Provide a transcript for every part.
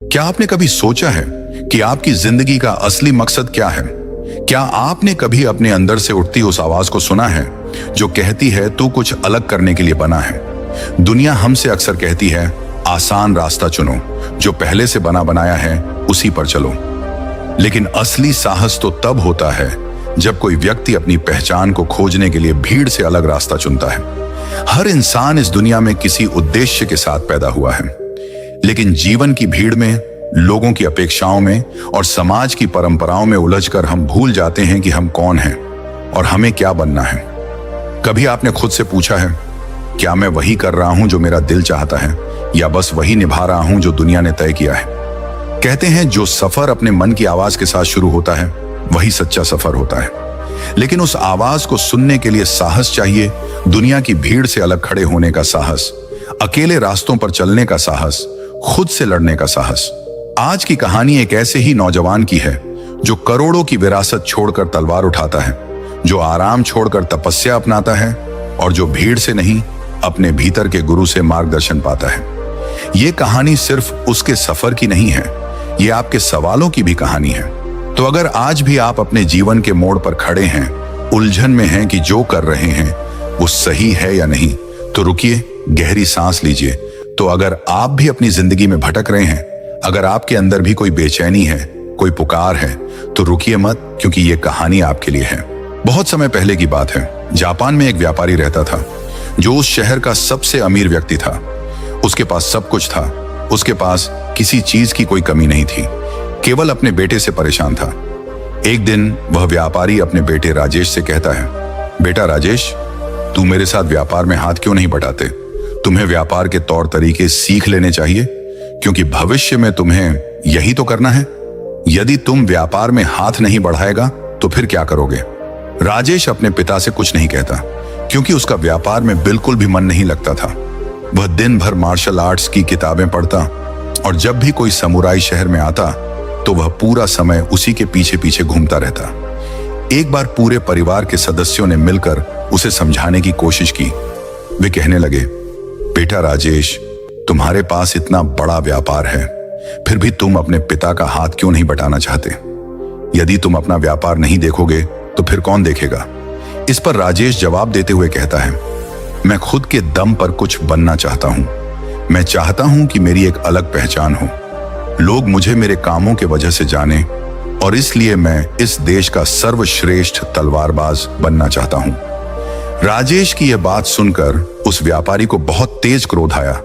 क्या आपने कभी सोचा है कि आपकी जिंदगी का असली मकसद क्या है? क्या आपने कभी अपने अंदर से उठती उस आवाज को सुना है जो कहती है तू कुछ अलग करने के लिए बना है? दुनिया हमसे अक्सर कहती है आसान रास्ता चुनो, जो पहले से बना बनाया है उसी पर चलो। लेकिन असली साहस तो तब होता है जब कोई व्यक्ति अपनी पहचान को खोजने के लिए भीड़ से अलग रास्ता चुनता है। हर इंसान इस दुनिया में किसी उद्देश्य के साथ पैदा हुआ है, लेकिन जीवन की भीड़ में, लोगों की अपेक्षाओं में और समाज की परंपराओं में उलझकर हम भूल जाते हैं कि हम कौन हैं और हमें क्या बनना है। कभी आपने खुद से पूछा है, क्या मैं वही कर रहा हूं जो मेरा दिल चाहता है, या बस वही निभा रहा हूं जो दुनिया ने तय किया है? कहते हैं जो सफर अपने मन की आवाज के साथ शुरू होता है वही सच्चा सफर होता है। लेकिन उस आवाज को सुनने के लिए साहस चाहिए, दुनिया की भीड़ से अलग खड़े होने का साहस, अकेले रास्तों पर चलने का साहस, खुद से लड़ने का साहस। आज की कहानी एक ऐसे ही नौजवान की है जो करोड़ों की विरासत छोड़कर तलवार उठाता है, जो आराम छोड़कर तपस्या अपनाता है और जो भीड़ से नहीं अपने भीतर के गुरु से मार्गदर्शन पाता है। ये कहानी सिर्फ उसके सफर की नहीं है, ये आपके सवालों की भी कहानी है। तो अगर आज भी आप अपने जीवन के मोड़ पर खड़े हैं, उलझन में हैं कि जो कर रहे हैं वो सही है या नहीं, तो रुकिए, गहरी सांस लीजिए। तो अगर आप भी अपनी जिंदगी में भटक रहे हैं, अगर आपके अंदर भी कोई बेचैनी है, कोई पुकार है, तो रुकिए मत, क्योंकि ये कहानी आपके लिए है। बहुत समय पहले की बात है, जापान में एक व्यापारी रहता था जो उस शहर का सबसे अमीर व्यक्ति था। उसके पास सब कुछ था, उसके पास किसी चीज की कोई कमी नहीं थी, केवल अपने बेटे से परेशान था। एक दिन वह व्यापारी अपने बेटे राजेश से कहता है, बेटा राजेश, तू मेरे साथ व्यापार में हाथ क्यों नहीं बटाते? तुम्हें व्यापार के तौर तरीके सीख लेने चाहिए, क्योंकि भविष्य में तुम्हें यही तो करना है। यदि तुम व्यापार में हाथ नहीं बढ़ाएगा तो फिर क्या करोगे? राजेश अपने पिता से कुछ नहीं कहता, क्योंकि उसका व्यापार में बिल्कुल भी मन नहीं लगता था। वह दिन भर मार्शल आर्ट्स की किताबें पढ़ता और जब भी कोई समुराई शहर में आता तो वह पूरा समय उसी के पीछे पीछे घूमता रहता। एक बार पूरे परिवार के सदस्यों ने मिलकर उसे समझाने की कोशिश की। वे कहने लगे, बेटा राजेश, तुम्हारे पास इतना बड़ा व्यापार है, फिर भी तुम अपने पिता का हाथ क्यों नहीं बटाना चाहते? यदि तुम अपना व्यापार नहीं देखोगे तो फिर कौन देखेगा? इस पर राजेश जवाब देते हुए कहता है, मैं खुद के दम पर कुछ बनना चाहता हूं। मैं चाहता हूं कि मेरी एक अलग पहचान हो, लोग मुझे मेरे कामों के वजह से जाने, और इसलिए मैं इस देश का सर्वश्रेष्ठ तलवारबाज बनना चाहता हूं। राजेश की यह बात सुनकर उस व्यापारी को बहुत तेज क्रोध आया,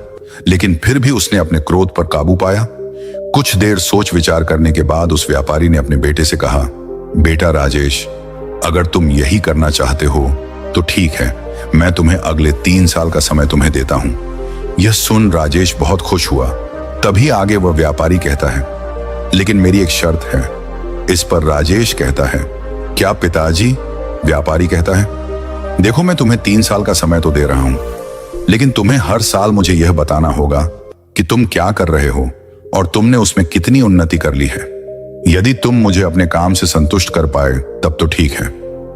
लेकिन फिर भी उसने अपने क्रोध पर काबू पाया। कुछ देर सोच विचार करने के बाद उस व्यापारी ने अपने बेटे से कहा, बेटा राजेश, अगर तुम यही करना चाहते हो तो ठीक है, मैं तुम्हें अगले 3 साल का समय तुम्हें देता हूं। यह सुन राजेश बहुत खुश हुआ। तभी आगे वह व्यापारी कहता है, लेकिन मेरी एक शर्त है। इस पर राजेश कहता है, क्या पिताजी? व्यापारी कहता है, देखो, मैं तुम्हें 3 साल का समय तो दे रहा हूं, लेकिन तुम्हें हर साल मुझे यह बताना होगा कि तुम क्या कर रहे हो और तुमने उसमें कितनी उन्नति कर ली है। यदि तुम मुझे अपने काम से संतुष्ट कर पाए तब तो ठीक है,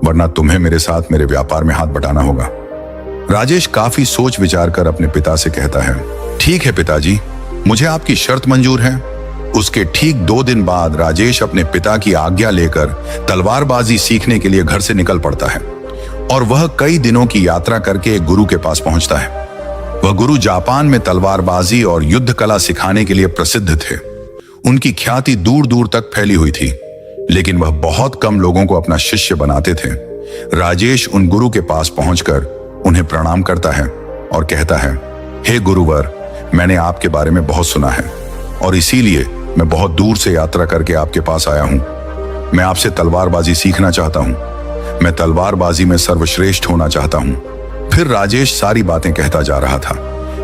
वरना तुम्हें मेरे साथ मेरे व्यापार में हाथ बटाना होगा। राजेश काफी सोच विचार कर अपने पिता से कहता है, ठीक है पिताजी, मुझे आपकी शर्त मंजूर है। उसके ठीक 2 दिन बाद राजेश अपने पिता की आज्ञा लेकर तलवारबाजी सीखने के लिए घर से निकल पड़ता है और वह कई दिनों की यात्रा करके एक गुरु के पास पहुंचता है। वह गुरु जापान में तलवारबाजी और युद्ध कला सिखाने के लिए प्रसिद्ध थे। उनकी ख्याति दूर दूर तक फैली हुई थी, लेकिन वह बहुत कम लोगों को अपना शिष्य बनाते थे। राजेश उन गुरु के पास पहुंचकर उन्हें प्रणाम करता है और कहता है, हे गुरुवर, मैंने आपके बारे में बहुत सुना है और इसीलिए मैं बहुत दूर से यात्रा करके आपके पास आया हूं। मैं आपसे तलवारबाजी सीखना चाहता हूं, मैं तलवारबाजी में सर्वश्रेष्ठ होना चाहता हूं। फिर राजेश सारी बातें कहता जा रहा था,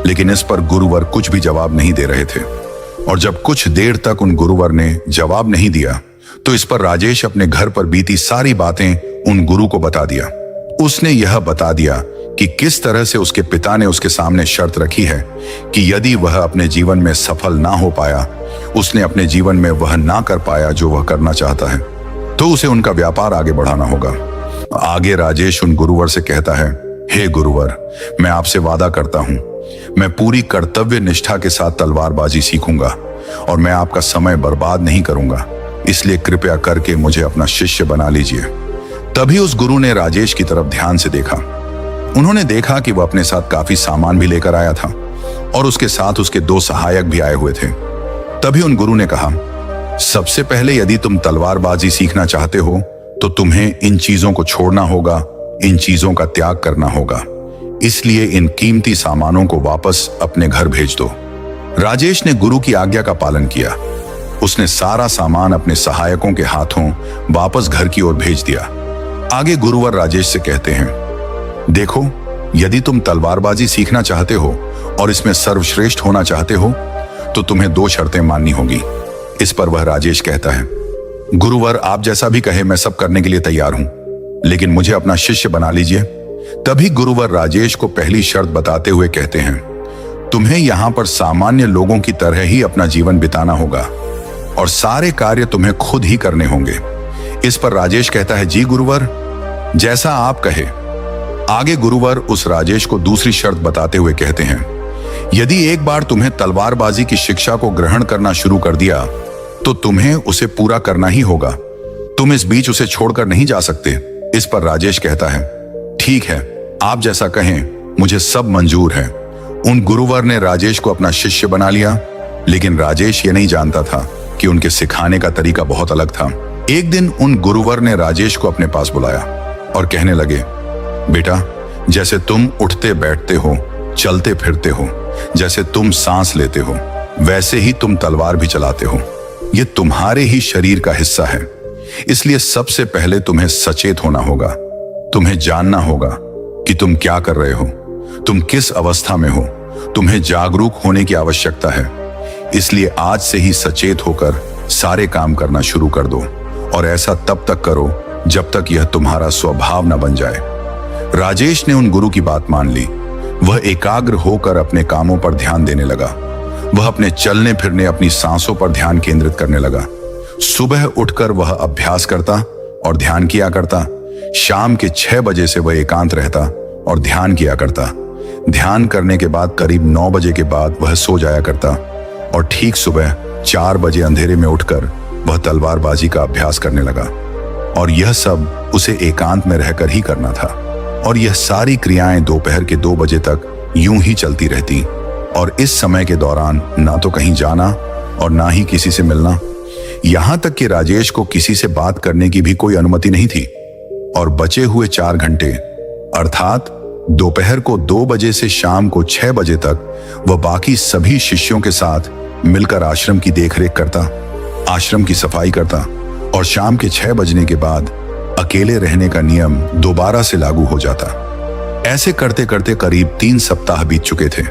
लेकिन इस पर गुरुवर कुछ भी जवाब नहीं दे रहे थे। और जब कुछ देर तक उन गुरुवर ने जवाब नहीं दिया तो इस पर राजेश अपने घर पर बीती सारी बातें उन गुरु को बता दिया। उसने यह बता दिया कि किस तरह से उसके पिता ने उसके सामने शर्त रखी है कि यदि वह अपने जीवन में सफल ना हो पाया, उसने अपने जीवन में वह ना कर पाया जो वह करना चाहता है, तो उसे उनका व्यापार आगे बढ़ाना होगा। आगे राजेश उन गुरुवर से कहता है, हे गुरुवर, मैं आपसे वादा करता हूं, मैं पूरी कर्तव्य निष्ठा के साथ तलवारबाजी सीखूंगा और मैं आपका समय बर्बाद नहीं करूंगा, इसलिए कृपया करके मुझे अपना शिष्य बना लीजिए। तभी उस गुरु ने राजेश की तरफ ध्यान से देखा। उन्होंने देखा कि वह अपने साथ काफी सामान भी लेकर आया था और उसके साथ उसके 2 सहायक भी आए हुए थे। तभी उन गुरु ने कहा, सबसे पहले यदि तुम तलवारबाजी सीखना चाहते हो तो तुम्हें इन चीजों को छोड़ना होगा, इन चीजों का त्याग करना होगा। इसलिए इन कीमती सामानों को वापस अपने घर भेज दो। राजेश ने गुरु की आज्ञा का पालन किया। उसने सारा सामान अपने सहायकों के हाथों वापस घर की ओर भेज दिया। आगे गुरुवर राजेश से कहते हैं, देखो, यदि तुम तलवारबाजी सीखना चाहते हो और इसमें सर्वश्रेष्ठ होना चाहते हो तो तुम्हें 2 शर्तें माननी होगी। इस पर वह राजेश कहता है, गुरुवर आप जैसा भी कहे मैं सब करने के लिए तैयार हूं, लेकिन मुझे अपना शिष्य बना लीजिए। तभी गुरुवर राजेश को पहली शर्त बताते हुए कहते हैं, तुम्हें यहां पर सामान्य लोगों की तरह ही अपना जीवन बिताना होगा और सारे कार्य तुम्हें खुद ही करने होंगे। इस पर राजेश कहता है, जी गुरुवर, जैसा आप कहे। आगे गुरुवर उस राजेश को दूसरी शर्त बताते हुए कहते हैं, यदि एक बार तुम्हें तलवारबाजी की शिक्षा को ग्रहण करना शुरू कर दिया तो तुम्हें उसे पूरा करना ही होगा। तुम इस बीच उसे छोड़कर नहीं जा सकते। इस पर राजेश कहता है, ठीक है, आप जैसा कहें, मुझे सब मंजूर है। उन गुरुवर ने राजेश को अपना शिष्य बना लिया, लेकिन राजेश ये नहीं जानता था कि उनके सिखाने का तरीका बहुत अलग था। एक दिन उन गुरुवर ने राजेश को अपने पास बुलाया और कहने लगे, बेटा, जैसे तुम उठते बैठते हो, चलते फिरते हो, जैसे तुम सांस लेते हो, वैसे ही तुम तलवार भी चलाते हो। ये तुम्हारे ही शरीर का हिस्सा है। इसलिए सबसे पहले तुम्हें सचेत होना होगा। तुम्हें जानना होगा कि तुम क्या कर रहे हो, तुम किस अवस्था में हो। तुम्हें जागरूक होने की आवश्यकता है। इसलिए आज से ही सचेत होकर सारे काम करना शुरू कर दो और ऐसा तब तक करो जब तक यह तुम्हारा स्वभाव न बन जाए। राजेश ने उन गुरु की बात मान ली। वह एकाग्र होकर अपने कामों पर ध्यान देने लगा। वह अपने चलने फिरने, अपनी सांसों पर ध्यान केंद्रित करने लगा। सुबह उठकर वह अभ्यास करता और ध्यान किया करता। शाम के 6 बजे से वह एकांत रहता और ध्यान किया करता। ध्यान करने के बाद करीब 9 बजे के बाद वह सो जाया करता और ठीक सुबह 4 बजे अंधेरे में उठकर वह तलवारबाजी का अभ्यास करने लगा। और यह सब उसे एकांत में रहकर ही करना था। और यह सारी क्रियाएं दोपहर के 2 बजे तक यूं ही चलती रहती। और इस समय के दौरान ना तो कहीं जाना और ना ही किसी से मिलना। यहां तक कि राजेश को किसी से बात करने की भी कोई अनुमति नहीं थी। और बचे हुए 4 घंटे अर्थात दोपहर को 2 बजे से शाम को 6 बजे तक वह बाकी सभी शिष्यों के साथ मिलकर आश्रम की देखरेख करता, आश्रम की सफाई करता और शाम के 6 बजने के बाद अकेले रहने का नियम दोबारा से लागू हो जाता। ऐसे करते करते करीब 3 सप्ताह बीत चुके थे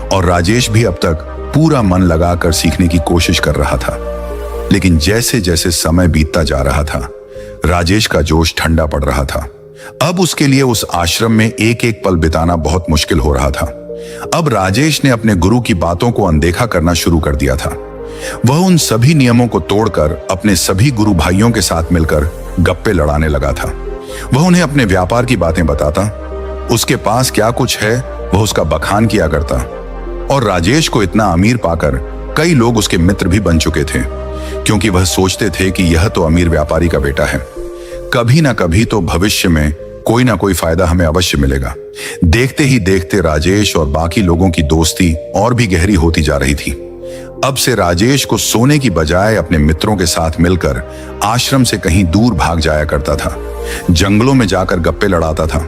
और राजेश भी अब तक पूरा मन लगाकर सीखने की कोशिश कर रहा था। लेकिन जैसे जैसे समय बीतता जा रहा था, राजेश का जोश ठंडा पड़ रहा था। अब उसके लिए उस आश्रम में एक एक पल बिताना बहुत मुश्किल हो रहा था। अब राजेश ने अपने गुरु की बातों को अनदेखा करना शुरू कर दिया था। वह उन सभी नियमों को तोड़कर अपने सभी गुरु भाइयों के साथ मिलकर गप्पे लड़ाने लगा था। वह उन्हें अपने व्यापार की बातें बताता, उसके पास क्या कुछ है वह उसका बखान किया करता। और राजेश को इतना अमीर पाकर कई लोग उसके मित्र भी बन चुके थे, क्योंकि वह सोचते थे कि यह तो अमीर व्यापारी का बेटा है, कभी ना कभी तो भविष्य में कोई ना कोई फायदा हमें अवश्य मिलेगा। देखते ही देखते राजेश और बाकी लोगों की दोस्ती और भी गहरी होती जा रही थी। अब से राजेश को सोने की बजाय अपने मित्रों के साथ मिलकर आश्रम से कहीं दूर भाग जाया करता था। जंगलों में जाकर गप्पे लड़ाता था,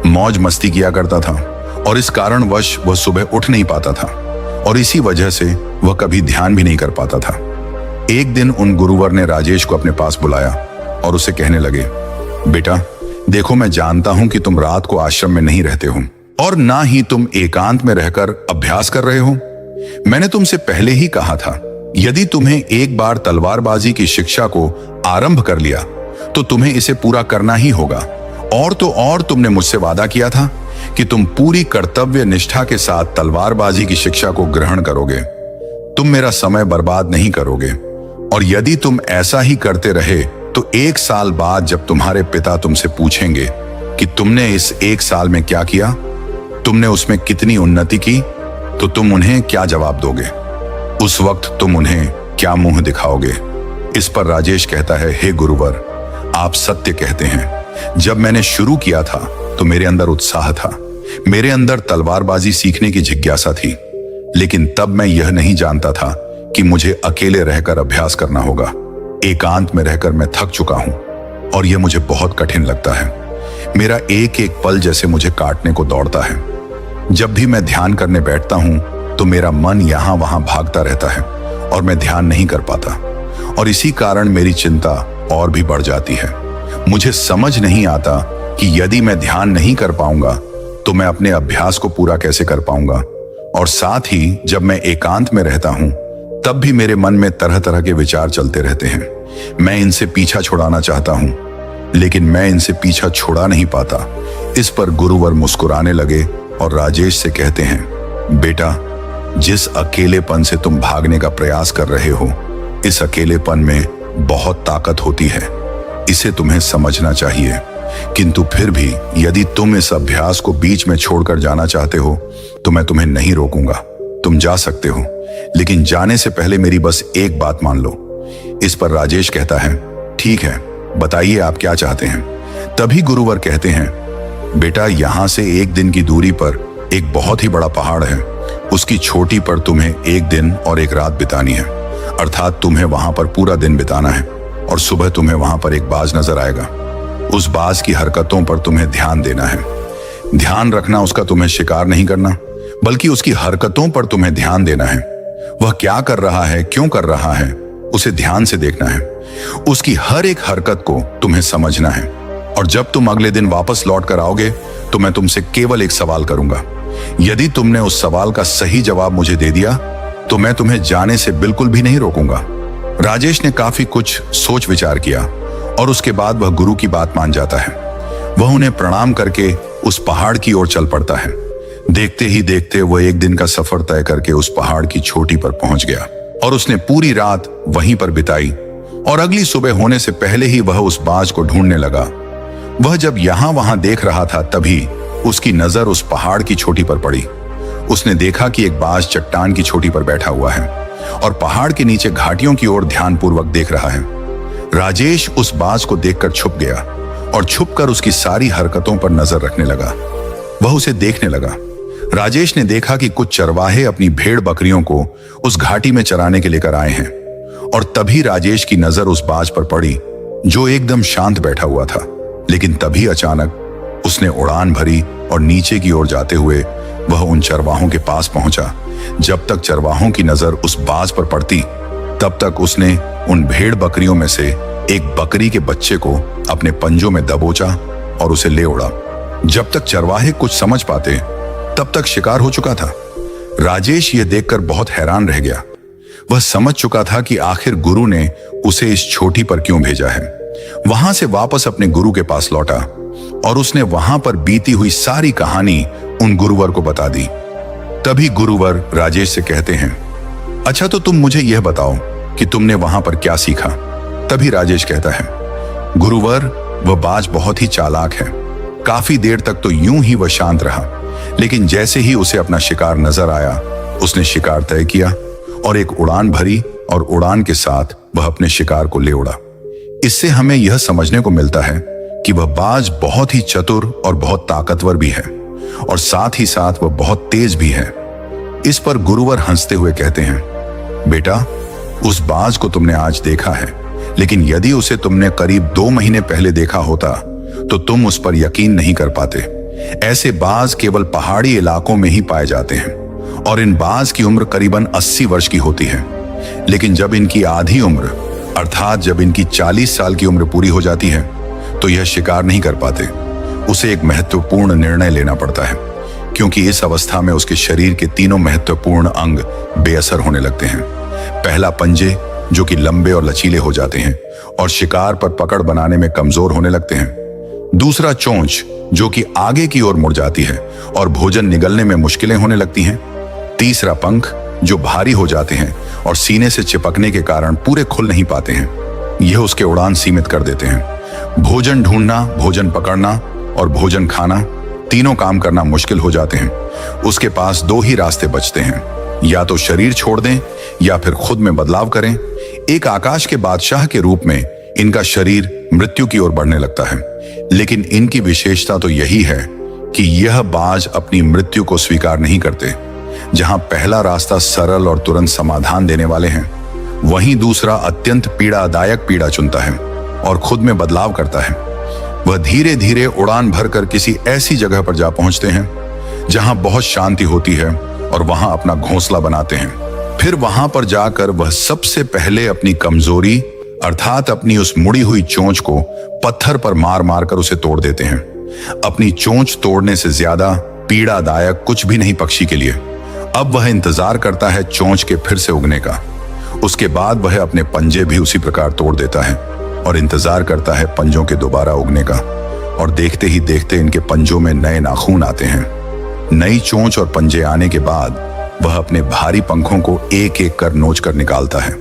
मौज मस्ती किया करता था और इस कारणवश वह सुबह उठ नहीं पाता था और इसी वजह से वह कभी ध्यान भी नहीं कर पाता था। एक दिन उन गुरुवर ने राजेश को अपने पास बुलाया और उसे कहने लगे, बेटा देखो, मैं जानता हूं कि तुम रात को आश्रम में नहीं रहते हो और ना ही तुम एकांत में रहकर अभ्यास कर रहे हो। मैंने तुमसे पहले ही कहा था, यदि तुम्हें एक बार तलवारबाजी की शिक्षा को आरंभ कर लिया तो तुम्हें इसे पूरा करना ही होगा। और तो और तुमने मुझसे वादा किया था कि तुम पूरी कर्तव्य निष्ठा के साथ तलवारबाजी की शिक्षा को ग्रहण करोगे। तुम मेरा समय बर्बाद नहीं करोगे और यदि तुम ऐसा ही करते रहे तो 1 साल बाद जब तुम्हारे पिता तुमसे पूछेंगे कि तुमने इस 1 साल में क्या किया, तुमने उसमें कितनी उन्नति की, तो तुम उन्हें क्या जवाब दोगे? उस वक्त तुम उन्हें क्या मुंह दिखाओगे? इस पर राजेश कहता है, हे गुरुवर, आप सत्य कहते हैं। जब मैंने शुरू किया था तो मेरे अंदर उत्साह था, मेरे अंदर तलवारबाजी सीखने की जिज्ञासा थी, लेकिन तब मैं यह नहीं जानता था कि मुझे अकेले रहकर अभ्यास करना होगा। एकांत में रहकर मैं थक चुका हूं और यह मुझे बहुत कठिन लगता है। मेरा एक एक पल जैसे मुझे काटने को दौड़ता है। जब भी मैं ध्यान करने बैठता हूं तो मेरा मन यहां वहां भागता रहता है और मैं ध्यान नहीं कर पाता, और इसी कारण मेरी चिंता और भी बढ़ जाती है। मुझे समझ नहीं आता कि यदि मैं ध्यान नहीं कर पाऊंगा तो मैं अपने अभ्यास को पूरा कैसे कर पाऊंगा। और साथ ही जब मैं एकांत में रहता हूं तब भी मेरे मन में तरह तरह के विचार चलते रहते हैं। मैं इनसे पीछा छुड़ाना चाहता हूं, लेकिन मैं इनसे पीछा छुड़ा नहीं पाता। इस पर गुरुवर मुस्कुराने लगे और राजेश से कहते हैं, बेटा, जिस अकेलेपन से तुम भागने का प्रयास कर रहे हो, इस अकेलेपन में बहुत ताकत होती है, इसे तुम्हें समझना चाहिए। किंतु फिर भी यदि तुम इस अभ्यास को बीच में छोड़कर जाना चाहते हो तो मैं तुम्हें नहीं रोकूंगा। तुम जा सकते हो, लेकिन जाने से पहले मेरी बस एक बात मान लो। इस पर राजेश कहता है, ठीक है, बताइए आप क्या चाहते हैं। तभी गुरुवर कहते हैं, बेटा, यहां से एक दिन की दूरी पर एक बहुत ही बड़ा पहाड़ है। उसकी चोटी पर तुम्हें एक दिन और एक रात बितानी है, अर्थात तुम्हें वहां पर पूरा दिन बिताना है, और सुबह तुम्हें वहां पर एक बाज नजर आएगा। उस बाज की हरकतों पर तुम्हें ध्यान देना है। ध्यान रखना उसका तुम्हें शिकार नहीं करना, बल्कि उसकी हरकतों पर तुम्हें ध्यान देना है। वह क्या कर रहा है, क्यों कर रहा है, उसे ध्यान से देखना है। उसकी हर एक हरकत को तुम्हें समझना है। और जब तुम अगले दिन वापस लौट कर आओगे तो मैं तुमसे केवल एक सवाल करूंगा। यदि तुमने उस सवाल का सही जवाब मुझे दे दिया तो मैं तुम्हें जाने से बिल्कुल भी नहीं रोकूंगा। राजेश ने काफी कुछ सोच विचार किया और उसके बाद वह गुरु की बात मान जाता है। वह उन्हें प्रणाम करके उस पहाड़ की ओर चल पड़ता है। देखते ही देखते वह एक दिन का सफर तय करके उस पहाड़ की चोटी पर पहुंच गया और उसने पूरी रात वहीं पर बिताई, और अगली सुबह होने से पहले ही वह उस बाज को ढूंढने लगा। वह जब यहां वहां देख रहा था तभी उसकी नजर उस पहाड़ की चोटी पर पड़ी। उसने देखा कि एक बाज चट्टान की चोटी पर बैठा हुआ है और पहाड़ के नीचे घाटियों की ओर ध्यानपूर्वक देख रहा है। राजेश उस बाज को देखकर छुप गया और छुपकर उसकी सारी हरकतों पर नजर रखने लगा। वह उसे देखने लगा। राजेश ने देखा कि कुछ चरवाहे अपनी भेड़ बकरियों को उस घाटी में चराने के लेकर आए हैं, और तभी राजेश की नजर उस बाज पर पड़ी जो एकदम शांत बैठा हुआ था। लेकिन तभी अचानक उसने उड़ान भरी और नीचे की ओर जाते हुए वह उन चरवाहों के पास पहुंचा। जब तक चरवाहों की नजर उस बाज पर पड़ती तब तक उसने उन भेड़ बकरियों में से एक बकरी के बच्चे को अपने पंजों में दबोचा और उसे ले उड़ा। जब तक चरवाहे कुछ समझ पाते तब तक शिकार हो चुका था। राजेश यह देखकर बहुत हैरान रह गया। वह समझ चुका था कि आखिर गुरु ने उसे इस चोटी पर क्यों भेजा है। वहां से वापस अपने गुरु के पास लौटा और उसने वहां पर बीती हुई सारी कहानी उन गुरुवर को बता दी। तभी गुरुवर राजेश से कहते हैं, अच्छा तो तुम मुझे यह बताओ कि तुमने वहां पर क्या सीखा। तभी राजेश कहता है, गुरुवर, वह बाज बहुत ही चालाक है। काफी देर तक तो यूं ही वह शांत रहा, लेकिन जैसे ही उसे अपना शिकार नजर आया उसने शिकार तय किया और एक उड़ान भरी, और उड़ान के साथ वह अपने शिकार को ले उड़ा। इससे हमें यह समझने को मिलता है कि वह बाज बहुत ही चतुर और बहुत ताकतवर भी है, और साथ ही साथ वह बहुत तेज भी है। इस पर गुरुवर हंसते हुए कहते हैं, बेटा, उस बाज को तुमने आज देखा है, लेकिन यदि उसे तुमने करीब 2 महीने पहले देखा होता तो तुम उस पर यकीन नहीं कर पाते। ऐसे बाज केवल पहाड़ी इलाकों में ही पाए जाते हैं, और इन बाज की उम्र करीबन 80 वर्ष की होती है। लेकिन जब इनकी आधी उम्र, अर्थात जब इनकी 40 साल की उम्र पूरी हो जाती है तो यह शिकार नहीं कर पाते। उसे एक महत्वपूर्ण निर्णय लेना पड़ता है, क्योंकि इस अवस्था में उसके शरीर के 3 महत्वपूर्ण अंग बेअसर होने लगते हैं। पहला, पंजे, जो कि लंबे और लचीले हो जाते हैं और शिकार पर पकड़ बनाने में कमजोर होने लगते हैं। दूसरा, चोंच, जो कि आगे की ओर मुड़ जाती है और भोजन निगलने में मुश्किलें होने लगती हैं। तीसरा, पंख, जो भारी हो जाते हैं और सीने से चिपकने के कारण पूरे खुल नहीं पाते हैं। यह उसके उड़ान सीमित कर देते हैं। भोजन ढूंढना, भोजन पकड़ना और भोजन खाना, तीनों काम करना मुश्किल हो जाते हैं। उसके पास 2 ही रास्ते बचते हैं, या तो शरीर छोड़ दें या फिर खुद में बदलाव करें। एक आकाश के बादशाह के रूप में इनका शरीर मृत्यु की ओर बढ़ने लगता है, लेकिन इनकी विशेषता तो यही है कि यह बाज अपनी मृत्यु को स्वीकार नहीं करते। जहां पहला रास्ता सरल और तुरंत समाधान देने वाले हैं, वहीं दूसरा अत्यंत पीड़ादायक पीड़ा चुनता है और खुद में बदलाव करता है। वह धीरे धीरे उड़ान भरकर किसी ऐसी जगह पर जा पहुंचते हैं जहां बहुत शांति होती है और वहां अपना घोंसला बनाते हैं। फिर वहां पर जाकर वह सबसे पहले अपनी कमजोरी अर्थात अपनी उस मुड़ी हुई चोंच को पत्थर पर मार मार कर उसे तोड़ देते हैं। अपनी चोंच तोड़ने से ज्यादा पीड़ादायक कुछ भी नहीं पक्षी के लिए। अब वह इंतजार करता है चोंच के फिर से उगने का। उसके बाद वह अपने पंजे भी उसी प्रकार तोड़ देता है और इंतजार करता है पंजों के दोबारा उगने का। और देखते ही देखते इनके पंजों में नए नाखून आते हैं। नई चोंच और पंजे आने के बाद वह अपने भारी पंखों को एक एक कर नोच कर निकालता है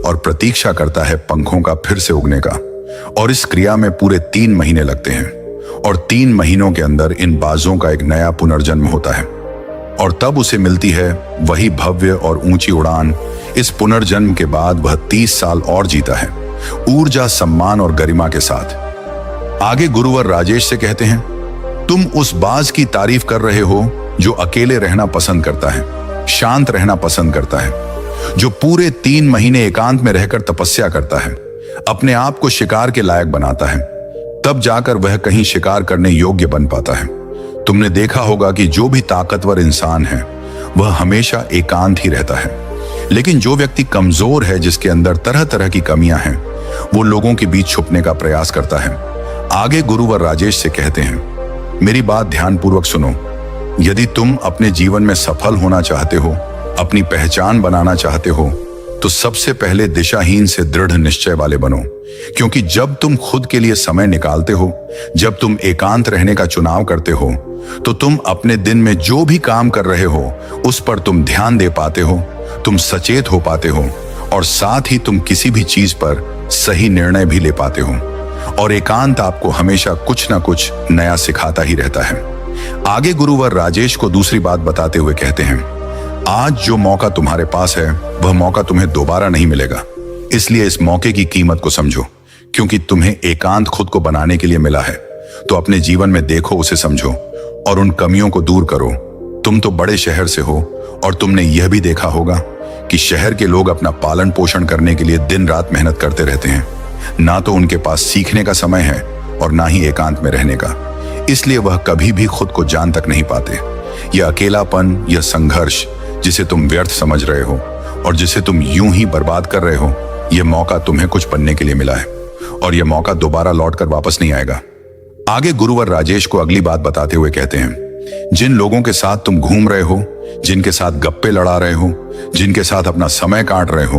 और प्रतीक्षा करता है पंखों का फिर से उगने का। और इस क्रिया में पूरे 3 महीने लगते हैं और 3 महीनों के अंदर इन बाजों का एक नया पुनर्जन्म होता है और तब उसे मिलती है वही भव्य और ऊंची उड़ान। इस पुनर्जन्म के बाद वह 30 साल और जीता है, ऊर्जा, सम्मान और गरिमा के साथ। आगे गुरुवर राजेश से कहते हैं, तुम उस बाज की तारीफ कर रहे हो जो अकेले रहना पसंद करता है, शांत रहना पसंद करता है, जो पूरे 3 महीने एकांत में रहकर तपस्या करता है, अपने आप को शिकार के लायक बनाता है, तब जाकर वह कहीं शिकार करने योग्य बन पाता है। तुमने देखा होगा कि जो भी ताकतवर इंसान है वह हमेशा एकांत ही रहता है, लेकिन जो व्यक्ति कमजोर है, जिसके अंदर तरह तरह की कमियां हैं, वो लोगों के बीच छुपने का प्रयास करता है। आगे गुरुवर राजेश से कहते हैं, मेरी बात ध्यानपूर्वक सुनो। यदि तुम अपने जीवन में सफल होना चाहते हो, अपनी पहचान बनाना चाहते हो, तो सबसे पहले दिशाहीन से दृढ़ निश्चय वाले बनो। क्योंकि जब तुम खुद के लिए समय निकालते हो, जब तुम एकांत रहने का चुनाव करते हो, तो तुम अपने दिन में जो भी काम कर रहे हो उस पर तुम ध्यान दे पाते हो, तुम सचेत हो पाते हो और साथ ही तुम किसी भी चीज पर सही निर्णय भी ले पाते हो। और एकांत आपको हमेशा कुछ ना कुछ नया सिखाता ही रहता है। आगे गुरुवर राजेश को दूसरी बात बताते हुए कहते हैं, आज जो मौका तुम्हारे पास है वह मौका तुम्हें दोबारा नहीं मिलेगा, इसलिए इस मौके की कीमत को समझो। क्योंकि तुम्हें एकांत खुद को बनाने के लिए मिला है, तो अपने जीवन में देखो, उसे समझो और उन कमियों को दूर करो। तुम तो बड़े शहर से हो और तुमने यह भी देखा होगा कि शहर के लोग अपना पालन पोषण करने के लिए दिन रात मेहनत करते रहते हैं। ना तो उनके पास सीखने का समय है और ना ही एकांत में रहने का, इसलिए वह कभी भी खुद को जान तक नहीं पाते। यह अकेलापन, यह संघर्ष जिसे तुम व्यर्थ समझ रहे हो और जिसे तुम यूं ही बर्बाद कर रहे हो, यह मौका तुम्हें कुछ बनने के लिए मिला है और यह मौका दोबारा लौटकर वापस नहीं आएगा। आगे गुरुवर राजेश को अगली बात बताते हुए कहते हैं, जिन लोगों के साथ तुम घूम रहे हो, जिनके साथ गप्पे लड़ा रहे हो, जिनके साथ अपना समय काट रहे हो,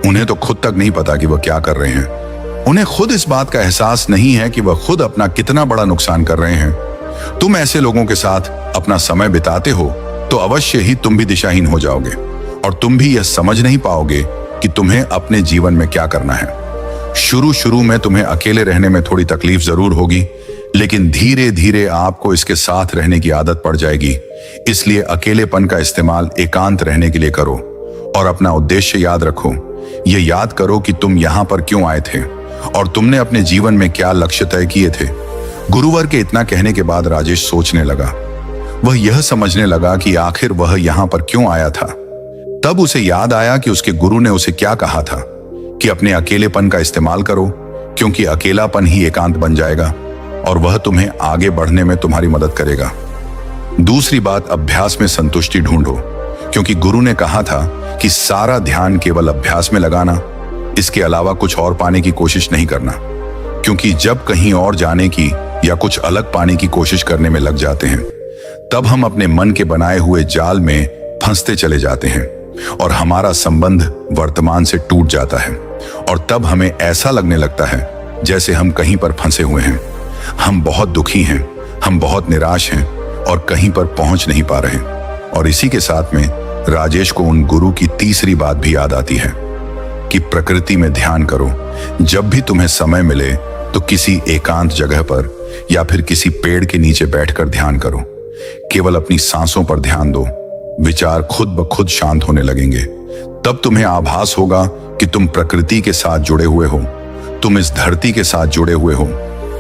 उन्हें तो खुद तक नहीं पता कि वह क्या कर रहे हैं। उन्हें खुद इस बात का एहसास नहीं है कि वह खुद अपना कितना बड़ा नुकसान कर रहे हैं। तुम ऐसे लोगों के साथ अपना समय बिताते हो तो अवश्य ही तुम भी दिशाहीन हो जाओगे और तुम भी यह समझ नहीं पाओगे कि तुम्हें अपने जीवन में क्या करना है। शुरू में तुम्हें अकेले रहने में थोड़ी तकलीफ जरूर होगी, लेकिन धीरे धीरे आपको इसके साथ रहने की आदत पड़ जाएगी। इसलिए अकेलेपन का इस्तेमाल एकांत रहने के लिए करो और अपना उद्देश्य याद रखो। ये याद करो कि तुम यहाँ पर क्यों आए थे और तुमने अपने जीवन में क्या लक्ष्य तय किए थे। गुरुवर के इतना कहने के बाद राजेश सोचने लगा। वह यह समझने लगा कि आखिर वह यहाँ पर क्यों आया था। तब उसे याद आया कि उसके गुरु ने उसे क्या कहा था कि अपने अकेलेपन का इस्तेमाल करो, क्योंकि अकेलापन ही एकांत बन जाएगा और वह तुम्हें आगे बढ़ने में तुम्हारी मदद करेगा। दूसरी बात, अभ्यास में संतुष्टि ढूंढो, क्योंकि गुरु ने कहा था कि सारा ध्यान केवल अभ्यास में लगाना, इसके अलावा कुछ और पाने की कोशिश नहीं करना। क्योंकि जब कहीं और जाने की या कुछ अलग पाने की कोशिश करने में लग जाते हैं, तब हम अपने मन के बनाए हुए जाल में फंसते चले जाते हैं और हमारा संबंध वर्तमान से टूट जाता है और तब हमें ऐसा लगने लगता है जैसे हम कहीं पर फंसे हुए हैं। हम बहुत दुखी हैं, हम बहुत निराश हैं और कहीं पर पहुंच नहीं पा रहे। और इसी के साथ में राजेश को उन गुरु की तीसरी बात भी याद आती है कि प्रकृति में ध्यान करो। जब भी तुम्हें समय मिले तो किसी एकांत जगह पर या फिर किसी पेड़ के नीचे बैठकर ध्यान करो। केवल अपनी सांसों पर ध्यान दो विचार खुद ब खुद शांत होने लगेंगे। तब तुम्हें आभास होगा कि तुम प्रकृति के साथ जुड़े हुए हो, तुम इस धरती के साथ जुड़े हुए हो।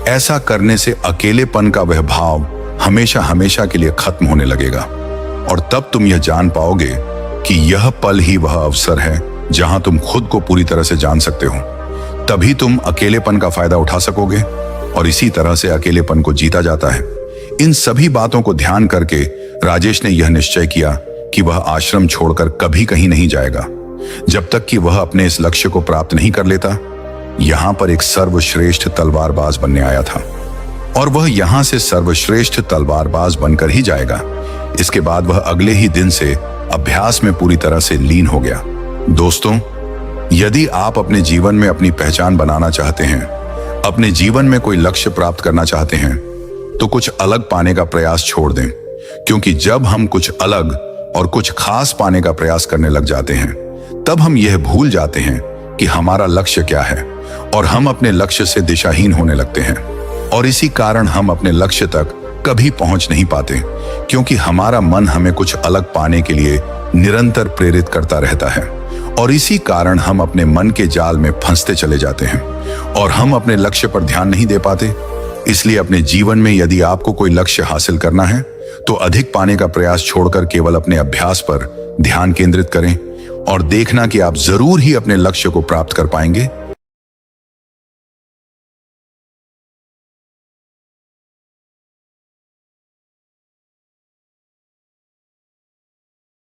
ऐसा करने से अकेलेपन का वह भाव हमेशा हमेशा के लिए खत्म होने लगेगा और तब तुम यह जान पाओगे कि यह पल ही वह अवसर है जहां तुम खुद को पूरी तरह से जान सकते हो। तभी तुम अकेलेपन का फायदा उठा सकोगे और इसी तरह से अकेलेपन को जीता जाता है। इन सभी बातों को ध्यान करके राजेश ने यह निश्चय किया कि वह आश्रम छोड़कर कभी कहीं नहीं जाएगा जब तक कि वह अपने इस लक्ष्य को प्राप्त नहीं कर लेता। यहां पर एक सर्वश्रेष्ठ तलवारबाज बनने आया था और वह यहां से सर्वश्रेष्ठ तलवारबाज बनकर ही जाएगा। इसके बाद वह अगले ही दिन से अभ्यास में पूरी तरह से लीन हो गया। दोस्तों, यदि आप अपने जीवन में अपनी पहचान बनाना चाहते हैं, अपने जीवन में कोई लक्ष्य प्राप्त करना चाहते हैं, तो कुछ अलग पाने का प्रयास छोड़ दें, क्योंकि जब हम कुछ अलग और कुछ खास पाने का प्रयास करने लग जाते हैं, तब हम यह भूल जाते हैं कि हमारा लक्ष्य क्या है और हम अपने लक्ष्य से दिशाहीन होने लगते हैं और इसी कारण हम अपने लक्ष्य तक कभी पहुंच नहीं पाते, क्योंकि हमारा मन हमें कुछ अलग पाने के लिए निरंतर प्रेरित करता रहता है और इसी कारण हम अपने मन के जाल में फंसते चले जाते हैं और हम अपने लक्ष्य पर ध्यान नहीं दे पाते। इसलिए अपने जीवन में यदि आपको कोई लक्ष्य हासिल करना है तो अधिक पाने का प्रयास छोड़कर केवल अपने अभ्यास पर ध्यान केंद्रित करें और देखना कि आप जरूर ही अपने लक्ष्य को प्राप्त कर पाएंगे।